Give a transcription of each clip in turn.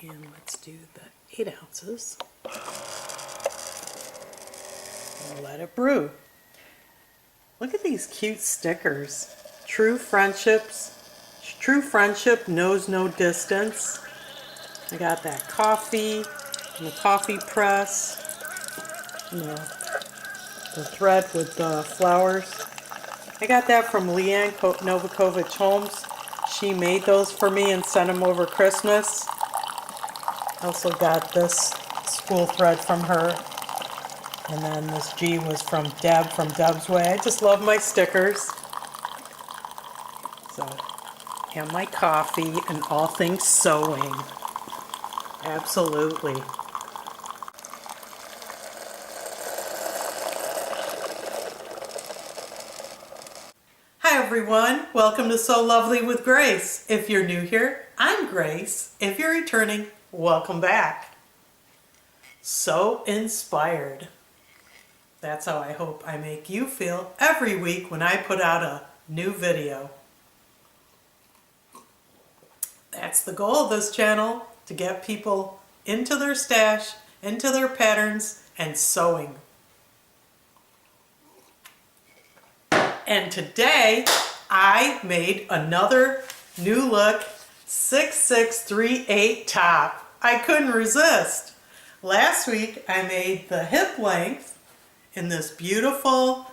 And let's do the 8 ounces. And let it brew. Look at these cute stickers. True friendship knows no distance. I got that coffee and the coffee press. You know, the thread with the flowers. I got that from Leanne Novakovich Holmes. She made those for me and sent them over Christmas. I also got this spool thread from her. And then this G was from Deb, from Deb's Way. I just love my stickers. So, and my coffee and all things sewing. Absolutely. Hi everyone, welcome to Sew Lovely with Grace. If you're new here, I'm Grace. If you're returning, welcome back. So inspired. That's how I hope I make you feel every week when I put out a new video. That's the goal of this channel, to get people into their stash, into their patterns, and sewing. And today, I made another new look 6638 top. I couldn't resist. Last week, I made the hip length in this beautiful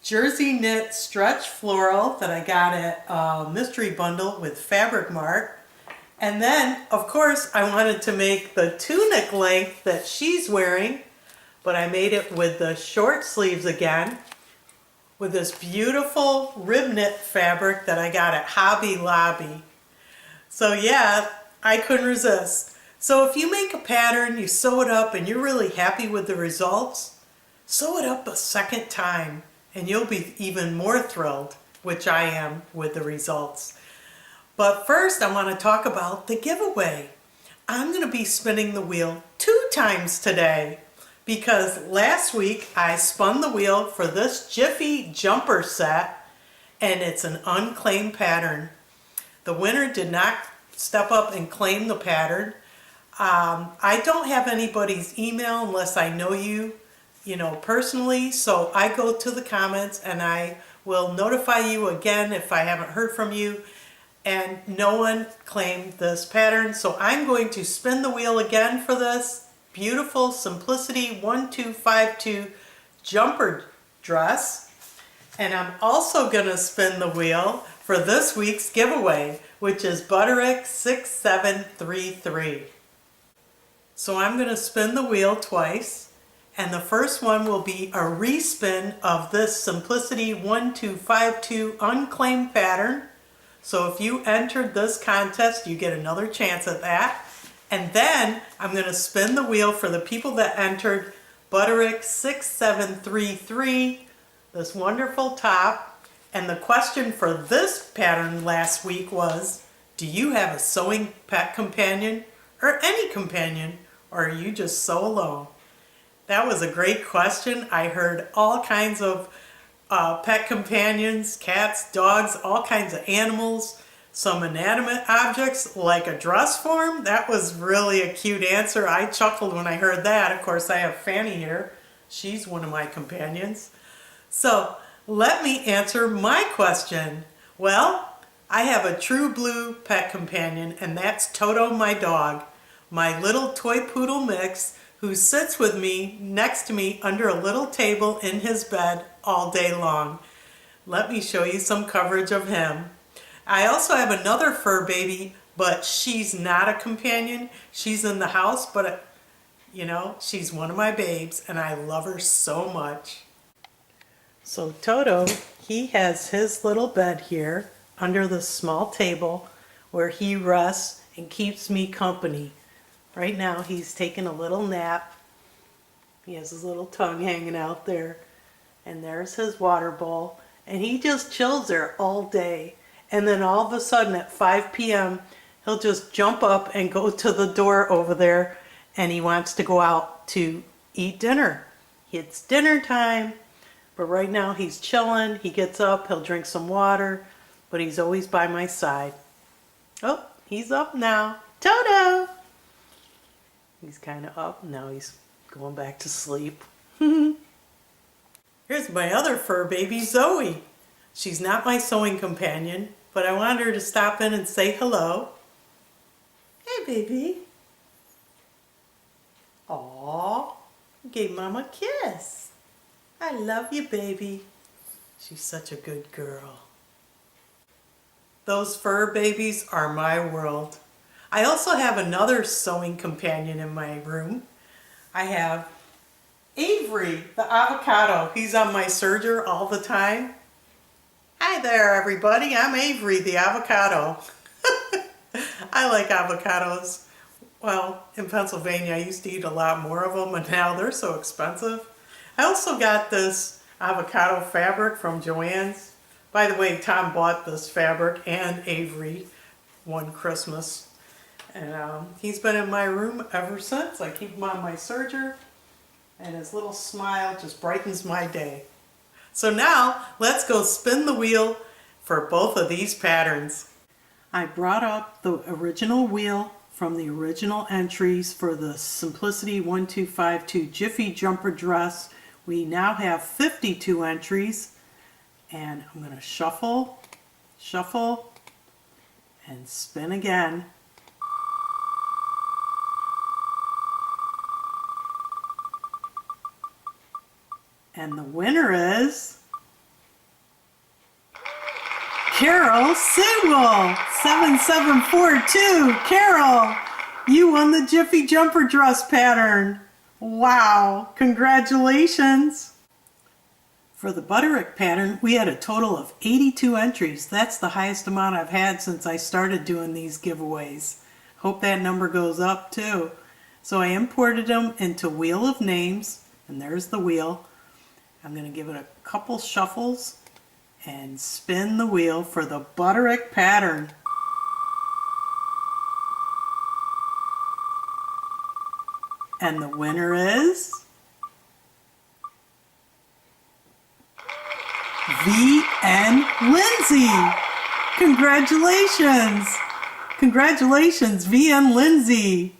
jersey knit stretch floral that I got at Mystery Bundle with Fabric Mart. And then, of course, I wanted to make the tunic length that she's wearing, but I made it with the short sleeves again, with this beautiful rib knit fabric that I got at Hobby Lobby. So yeah, I couldn't resist. So if you make a pattern, you sew it up, and you're really happy with the results, sew it up a second time, and you'll be even more thrilled, which I am, with the results. But first, I want to talk about the giveaway. I'm going to be spinning the wheel 2 times today, because last week I spun the wheel for this Jiffy jumper set, and it's an unclaimed pattern. The winner did not step up and claim the pattern. I don't have anybody's email unless I know you personally, so I go to the comments and I will notify you again if I haven't heard from you, and no one claimed this pattern. So I'm going to spin the wheel again for this beautiful Simplicity 1252 jumper dress, and I'm also going to spin the wheel for this week's giveaway, which is Butterick 6733. So I'm going to spin the wheel twice. And the first one will be a respin of this Simplicity 1252 unclaimed pattern. So if you entered this contest, you get another chance at that. And then I'm going to spin the wheel for the people that entered Butterick 6733, this wonderful top. And the question for this pattern last week was, do you have a sewing pet companion, or any companion, or are you just sew alone? That was a great question. I heard all kinds of pet companions, cats, dogs, all kinds of animals, some inanimate objects like a dress form. That was really a cute answer. I chuckled when I heard that. Of course, I have Fanny here. She's one of my companions. So let me answer my question. Well, I have a true blue pet companion, and that's Toto, my dog, my little toy poodle mix, who sits with me, next to me, under a little table in his bed all day long. Let me show you some coverage of him. I also have another fur baby, but she's not a companion. She's in the house, but she's one of my babes, and I love her so much. So Toto, he has his little bed here under the small table where he rests and keeps me company. Right now he's taking a little nap. He has his little tongue hanging out there. And there's his water bowl. And he just chills there all day. And then all of a sudden at 5 p.m. he'll just jump up and go to the door over there, and he wants to go out to eat dinner. It's dinner time. But right now he's chilling. He gets up, he'll drink some water, but he's always by my side. Oh, he's up now. Toto! He's kind of up. Now he's going back to sleep. Here's my other fur baby, Zoe. She's not my sewing companion, but I wanted her to stop in and say hello. Hey, baby. Aw, gave Mom a kiss. I love you, baby. She's such a good girl. Those fur babies are my world. I also have another sewing companion in my room. I have Avery, the avocado. He's on my serger all the time. Hi there, everybody. I'm Avery, the avocado. I like avocados. Well, in Pennsylvania, I used to eat a lot more of them, and now they're so expensive. I also got this avocado fabric from Joann's. By the way, Tom bought this fabric and Avery one Christmas. And he's been in my room ever since. I keep him on my serger, and his little smile just brightens my day. So now, let's go spin the wheel for both of these patterns. I brought up the original wheel from the original entries for the Simplicity 1252 Jiffy Jumper Dress. We now have 52 entries. And I'm going to shuffle, shuffle, and spin again. And the winner is Carol Sewell, 7742. Carol, you won the Jiffy Jumper Dress pattern. Wow, congratulations. For the Butterick pattern, we had a total of 82 entries. That's the highest amount I've had since I started doing these giveaways. Hope that number goes up too. So I imported them into Wheel of Names, and there's the wheel. I'm going to give it a couple shuffles and spin the wheel for the Butterick pattern. And the winner is V.N. Lindsay. Congratulations. Congratulations, V.N. Lindsay.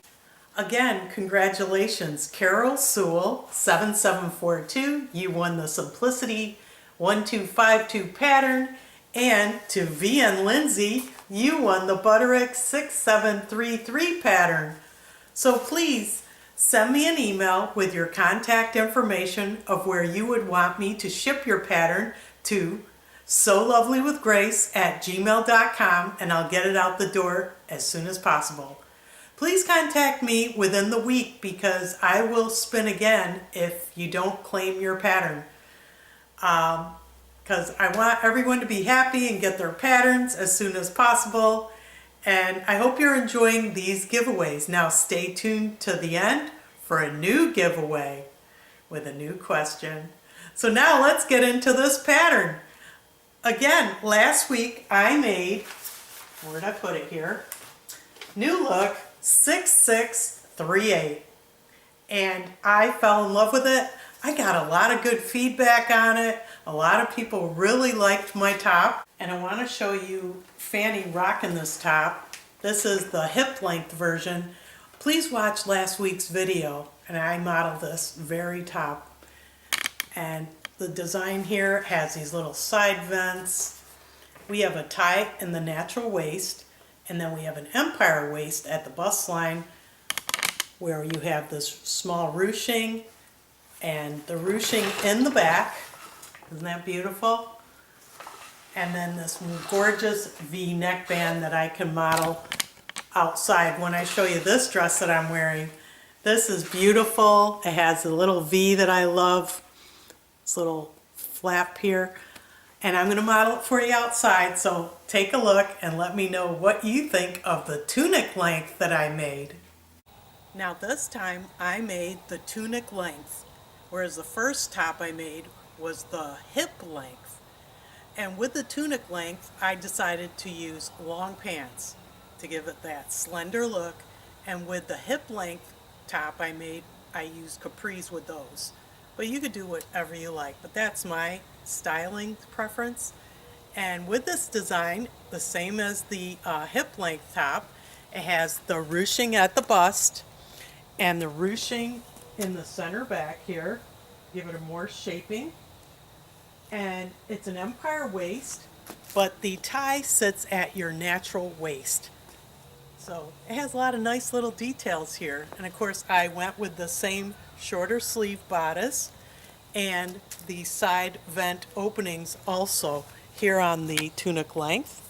Again, congratulations, Carol Sewell, 7742. You won the Simplicity 1252 pattern. And to V.N. Lindsay, you won the Butterick 6733 pattern. So please send me an email with your contact information of where you would want me to ship your pattern to sewlovelywithgrace@gmail.com, and I'll get it out the door as soon as possible. Please contact me within the week because I will spin again if you don't claim your pattern. Because I want everyone to be happy and get their patterns as soon as possible. And I hope you're enjoying these giveaways. Now stay tuned to the end for a new giveaway with a new question. So now let's get into this pattern. Again, last week I made, where did I put it here? New Look 6638. And I fell in love with it. I got a lot of good feedback on it. A lot of people really liked my top. And I want to show you Fanny rocking this top. This is the hip length version. Please watch last week's video, and I modeled this very top. And the design here has these little side vents. We have a tie in the natural waist, and then we have an empire waist at the bust line where you have this small ruching and the ruching in the back. Isn't that beautiful? And then this gorgeous V neckband that I can model outside when I show you this dress that I'm wearing. This is beautiful. It has a little V that I love. This little flap here. And I'm going to model it for you outside, so take a look and let me know what you think of the tunic length that I made. Now this time I made the tunic length, whereas the first top I made was the hip length. And with the tunic length, I decided to use long pants to give it that slender look. And with the hip length top I made, I used capris with those. But you could do whatever you like, but that's my styling preference. And with this design, the same as the hip length top, it has the ruching at the bust, and the ruching in the center back here, give it a more shaping. And it's an empire waist, but the tie sits at your natural waist. So it has a lot of nice little details here. And of course I went with the same shorter sleeve bodice and the side vent openings also here on the tunic length.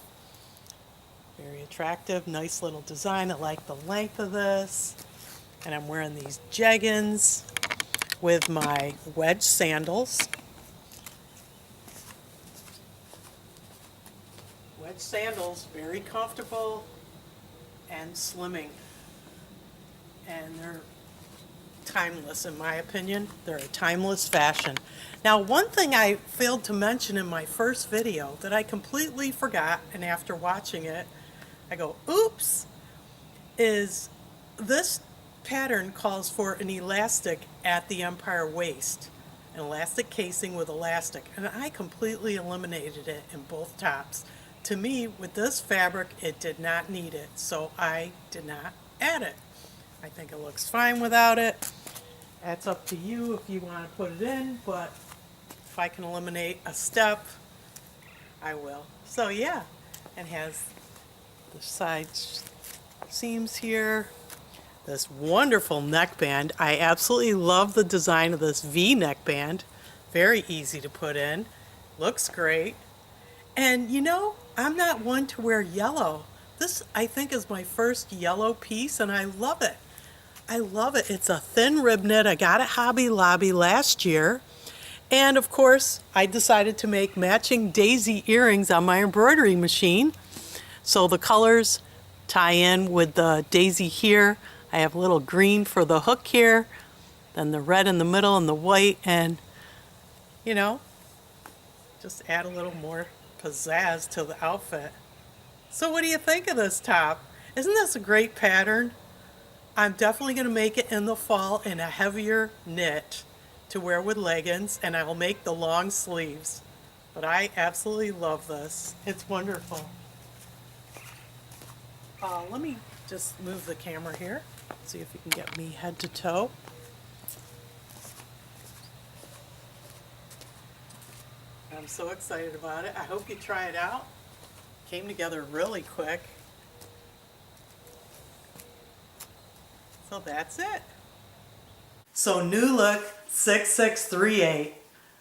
Very attractive, nice little design. I like the length of this. And I'm wearing these jeggings with my wedge sandals. Wedge sandals, very comfortable and slimming. And they're timeless in my opinion. They're a timeless fashion. Now one thing I failed to mention in my first video that I completely forgot, and after watching it I go, oops, is this pattern calls for an elastic at the empire waist. An elastic casing with elastic, and I completely eliminated it in both tops. To me, with this fabric, it did not need it, so I did not add it. I think it looks fine without it. That's up to you if you want to put it in, but if I can eliminate a step, I will. So yeah, it has the side seams here, this wonderful neckband. I absolutely love the design of this V-neckband. Very easy to put in, looks great. And you know, I'm not one to wear yellow. This, I think, is my first yellow piece, and I love it. I love it. It's a thin rib knit. I got it Hobby Lobby last year. And of course, I decided to make matching daisy earrings on my embroidery machine. So the colors tie in with the daisy here. I have a little green for the hook here, then the red in the middle and the white, and you know, just add a little more pizzazz to the outfit. So what do you think of this top? Isn't this a great pattern? I'm definitely going to make it in the fall in a heavier knit to wear with leggings, and I will make the long sleeves. But I absolutely love this. It's wonderful. Let me just move the camera here, see if you can get me head to toe. I'm so excited about it. I hope you try it out. Came together really quick. So that's it. So new look 6638.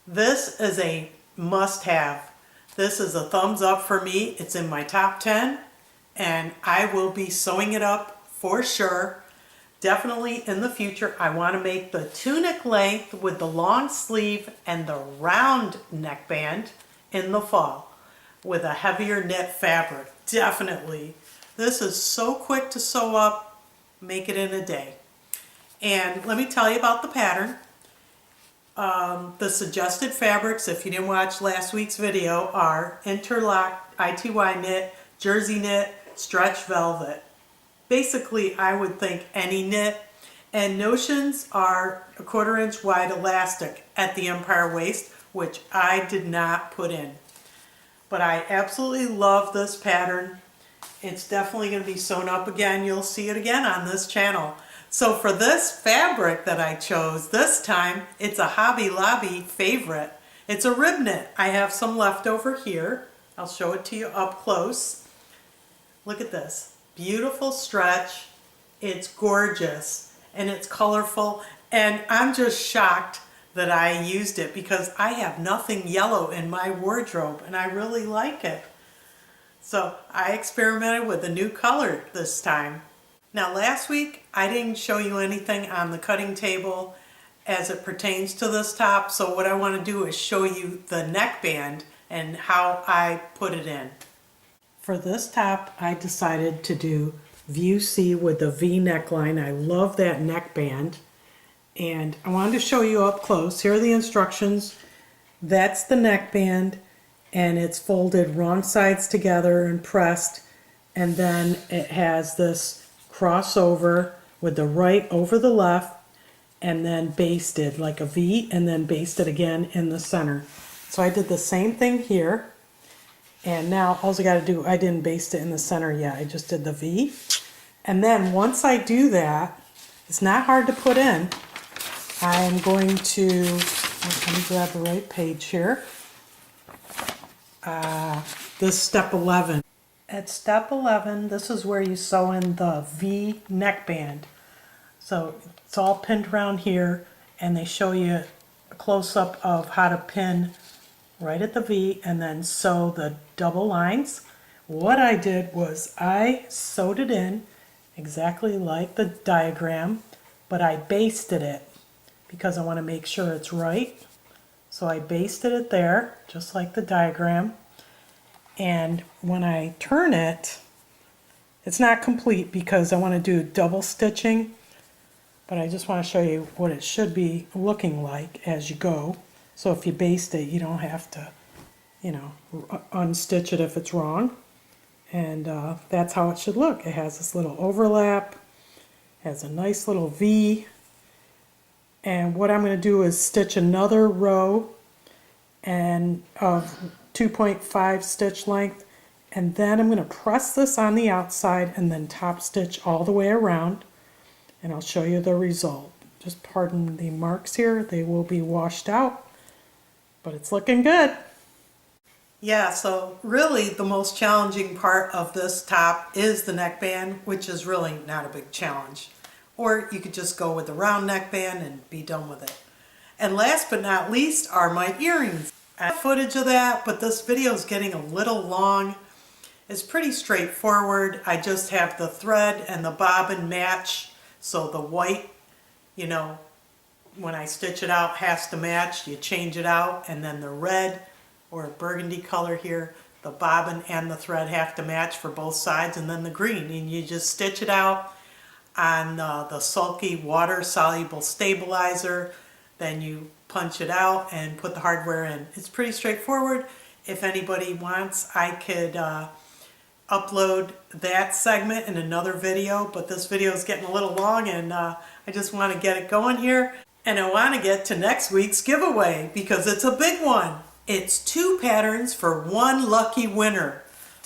This is a must-have. This is a thumbs up for me. It's in my top 10 and I will be sewing it up for sure. Definitely in the future I want to make the tunic length with the long sleeve and the round neckband in the fall with a heavier knit fabric. Definitely. This is so quick to sew up, make it in a day. And let me tell you about the pattern. The suggested fabrics, if you didn't watch last week's video, are interlock, ITY knit, jersey knit, stretch velvet. Basically, I would think any knit. And notions are a 1/4 inch wide elastic at the empire waist, which I did not put in. But I absolutely love this pattern. It's definitely going to be sewn up again. You'll see it again on this channel. So for this fabric that I chose this time, it's a Hobby Lobby favorite. It's a rib knit. I have some left over here. I'll show it to you up close. Look at this. Beautiful stretch. It's gorgeous and it's colorful, and I'm just shocked that I used it because I have nothing yellow in my wardrobe and I really like it. So I experimented with a new color this time. Now last week I didn't show you anything on the cutting table as it pertains to this top, so what I want to do is show you the neckband and how I put it in. For this top I decided to do View C with the V neckline. I love that neckband. And I wanted to show you up close. Here are the instructions. That's the neckband, and it's folded wrong sides together and pressed, and then it has this crossover with the right over the left and then basted like a V, and then basted again in the center. So I did the same thing here, and now all I got to do, I didn't baste it in the center yet, I just did the V. And then once I do that, It's not hard to put in. I'm going to, let me grab the right page here. This step 11. At step 11, this is where you sew in the V neckband. So it's all pinned around here, and they show you a close-up of how to pin right at the V and then sew the double lines. What I did was I sewed it in exactly like the diagram, but I basted it because I want to make sure it's right. So I basted it there, just like the diagram. And when I turn it, it's not complete because I want to do double stitching, but I just want to show you what it should be looking like as you go. So if you baste it, you don't have to, you know, unstitch it if it's wrong. And that's how it should look. It has this little overlap, has a nice little V. And what I'm going to do is stitch another row and of 2.5 stitch length, and then I'm going to press this on the outside and then top stitch all the way around, and I'll show you the result. Just pardon the marks here, they will be washed out, but it's looking good. Yeah, so really the most challenging part of this top is the neckband, which is really not a big challenge. Or you could just go with the round neckband and be done with it. And last but not least are my earrings. I have footage of that, but this video is getting a little long. It's pretty straightforward. I just have the thread and the bobbin match, so the white, you know, when I stitch it out has to match. You change it out, and then the red or burgundy color here, the bobbin and the thread have to match for both sides, and then the green, and you just stitch it out on the sulky water soluble stabilizer. Then you punch it out and put the hardware in. It's pretty straightforward. If anybody wants, I could upload that segment in another video, but this video is getting a little long, and I just want to get it going here. And I want to get to next week's giveaway because it's a big one. It's 2 patterns for 1 lucky winner.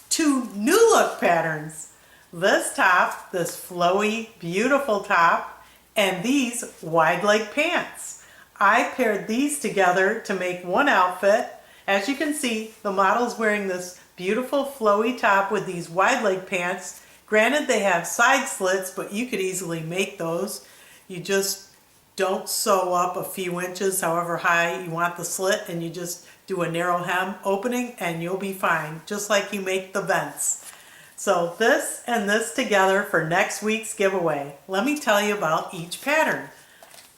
2 new look patterns. This top, this flowy, beautiful top, and these wide leg pants. I paired these together to make one outfit. As you can see, the model's wearing this beautiful flowy top with these wide leg pants. Granted, they have side slits, but you could easily make those. You just don't sew up a few inches, however high you want the slit, and you just do a narrow hem opening and you'll be fine, just like you make the vents. So this and this together for next week's giveaway. Let me tell you about each pattern.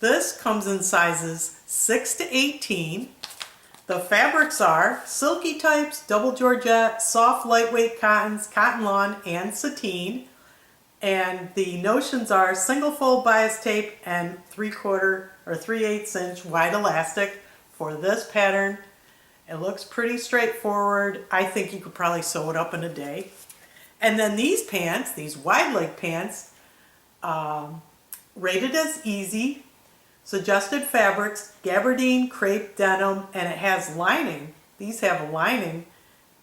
This comes in sizes 6 to 18. The fabrics are silky types, double georgette, soft lightweight cottons, cotton lawn, and sateen. And the notions are single fold bias tape and 3/4 or 3/8 inch wide elastic for this pattern. It looks pretty straightforward. I think you could probably sew it up in a day. And then these pants, these wide leg pants, rated as easy. Suggested fabrics, gabardine, crepe, denim, and it has lining. These have a lining,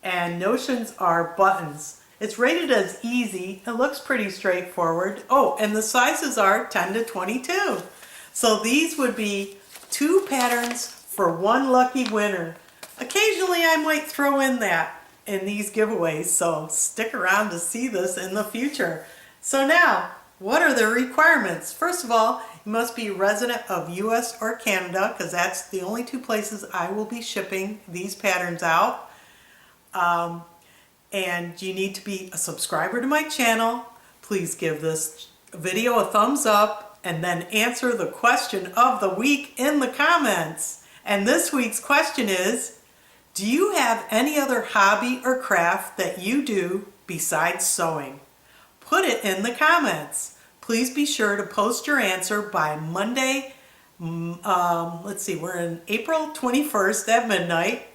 and notions are buttons. It's rated as easy. It looks pretty straightforward. Oh, and the sizes are 10 to 22. So these would be 2 patterns for 1 lucky winner. Occasionally I might throw in that in these giveaways, so stick around to see this in the future. So now, what are the requirements? First of all, you must be a resident of US or Canada, because that's the only 2 places I will be shipping these patterns out. And you need to be a subscriber to my channel. Please give this video a thumbs up and then answer the question of the week in the comments. And this week's question is, do you have any other hobby or craft that you do besides sewing? Put it in the comments. Please be sure to post your answer by Monday. Let's see, we're in April 21st at midnight.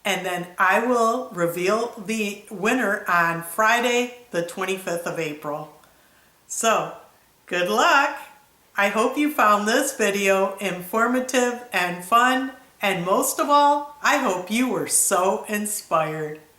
And then I will reveal the winner on Friday, the 25th of April. So, good luck. I hope you found this video informative and fun. And most of all, I hope you were so inspired.